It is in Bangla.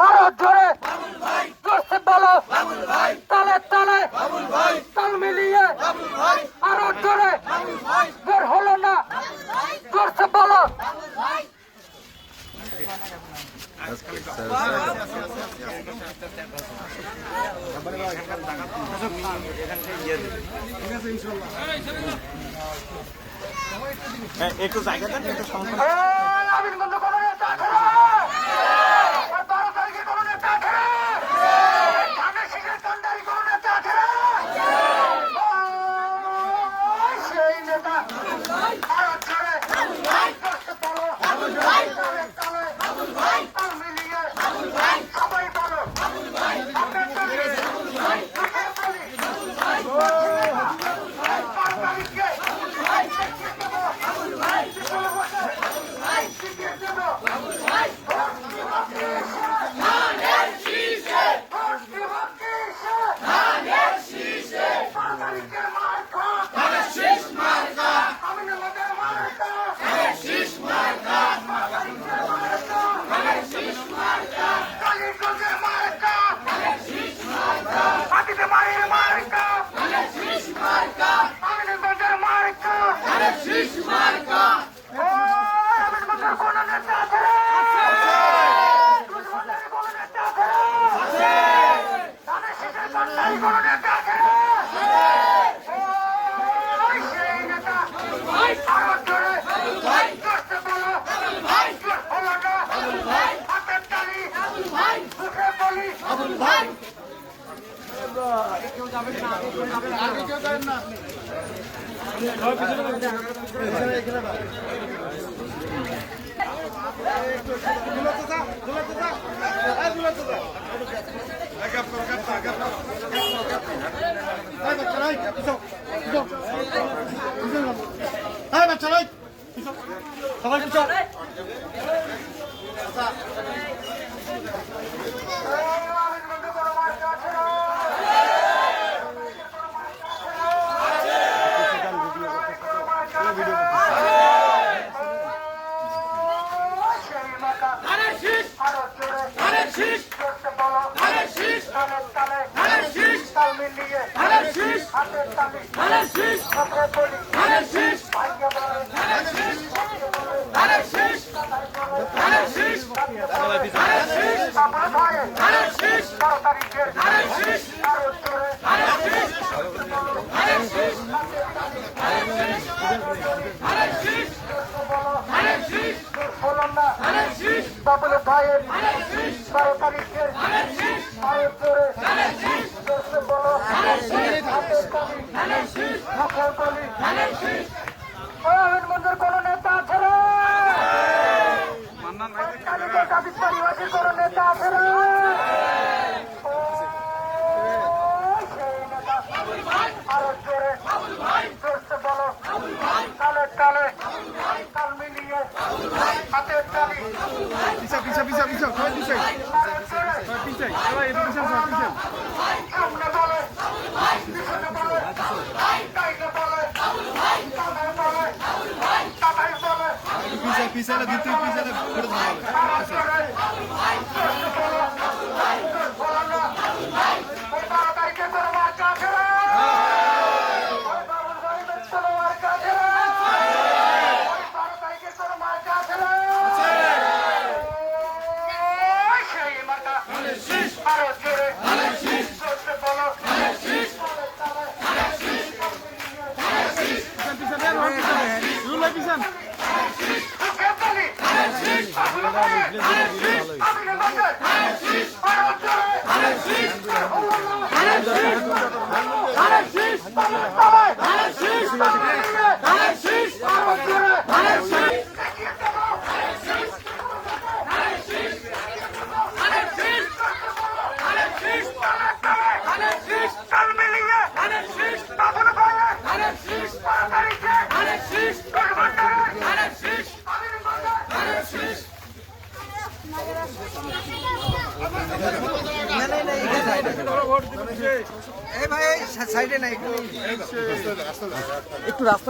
আরো জোরে জোরসে বলো তালে তালে তাল মিলিয়ে আরো জোরে জোর হলো না জোরসে বলো একটু জায়গা দেন একটু সমস্যা সবাই পিছন বাবুল ভাইয়ের 12 তারিখের বলো মন্দির কোন নেতা আছে রে পরিবাসীর কোন নেতা আছে রে আরো জোরে জোরসে বলো তালে তালে তাল মিলিয়ে হাতের তালি সামনে বলে পিছনে বলে ডাইনে বলে বামে বলে ডানায় বলে পিছালে দিতে পিছালে করে ভাই সাইডে নাই একটু রাস্তা